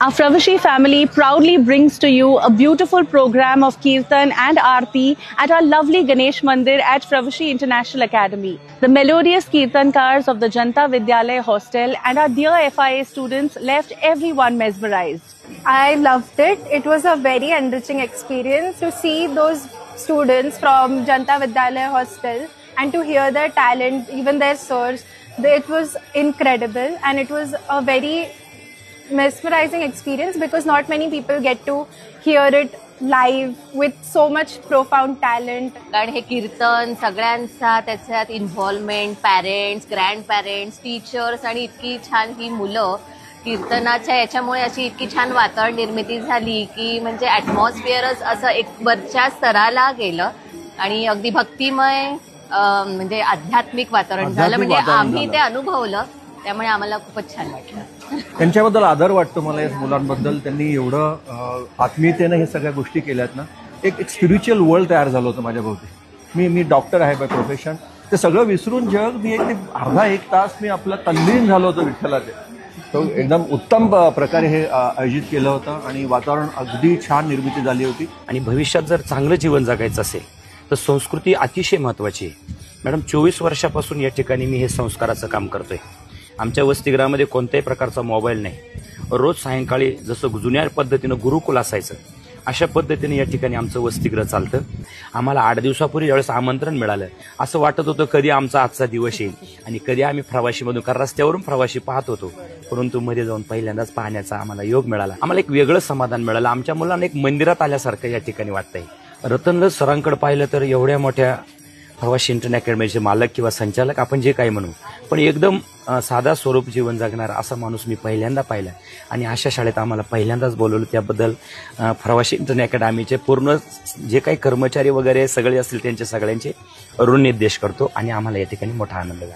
Our Fravashi family proudly brings to you a beautiful program of Kirtan and Aarti at our lovely Ganesh Mandir at Fravashi International Academy. The melodious Kirtankars of the Janta Vidyalaya hostel and our dear FIA students left everyone mesmerized. I loved it. It was a very enriching experience to see those students from Janta Vidyalaya hostel and to hear their talent, even their sirs. It was incredible and it was a very mesmerizing experience because not many people get to hear it live with so much profound talent. कारण हे कीर्तन सगळ्यांचा त्याच्यात involvement, parents, grand parents, teachers आणि इतकी छान ही मुलं कीर्तनाच्या याच्यामुळे अशी इतकी छान वातावरण निर्मिती झाली की म्हणजे ॲटमॉस्फिअरच असं एक वरच्या स्तराला गेलं आणि अगदी भक्तिमय म्हणजे आध्यात्मिक वातावरण झालं. म्हणजे आम्ही ते अनुभवलं, त्यामुळे आम्हाला खूपच छान वाटलं. त्यांच्याबद्दल आदर वाटतो मला या मुलांबद्दल. त्यांनी एवढं आत्मीयतेनं हे सगळ्या गोष्टी केल्यात ना. एक स्पिरिच्युअल वर्ल्ड तयार झालं होतं माझ्या भोवती. मी डॉक्टर आहे बाय प्रोफेशन. ते सगळं विसरून जग मी अर्धा एक तास मी आपला तल्लीन झालो होतो विठ्ठलाचे. तो एकदम उत्तम प्रकारे हे आयोजित केलं होतं आणि वातावरण अगदी छान निर्मिती झाली होती. आणि भविष्यात जर चांगलं जीवन जगायचं असेल तर संस्कृती अतिशय महत्वाची आहे. मॅडम 24 वर्षापासून या ठिकाणी मी हे संस्काराचं काम करतोय. आमच्या वसतिगृहामध्ये कोणत्याही प्रकारचा मोबाईल नाही. रोज सायंकाळी जसं जुन्या पद्धतीनं गुरुकुल असायचं अशा पद्धतीने या ठिकाणी आमचं वसतिगृह चालतं. आम्हाला 8 दिवसापूर्वी ज्यावेळेस आमंत्रण मिळालं असं वाटत होतं कधी आमचा आजचा दिवस येईल आणि कधी आम्ही प्रवाशीमधून, कारण रस्त्यावरून प्रवाशी पाहत होतो, परंतु मध्ये जाऊन पहिल्यांदाच पाहण्याचा आम्हाला योग मिळाला. आम्हाला एक वेगळं समाधान मिळालं. आमच्या मुलांना एक मंदिरात आल्यासारखं या ठिकाणी वाटतंय. रतनलाल सरांकडे पाहिलं तर एवढ्या मोठ्या प्रवाशी इंटरनॅशनल अकॅडमीचे मालक किंवा संचालक आपण जे काही म्हणू, पण एकदम साधा स्वरूप जीवन जगणारा असा माणूस मी पहिल्यांदा पाहिला आणि अशा शाळेत आम्हाला पहिल्यांदाच बोलवलं. त्याबद्दल प्रवाशी इंटरनॅशनल अकॅडमीचे पूर्ण जे काही कर्मचारी वगैरे सगळे असतील त्यांचे सगळ्यांचे ऋणनिर्देश करतो आणि आम्हाला या ठिकाणी मोठा आनंद झाला.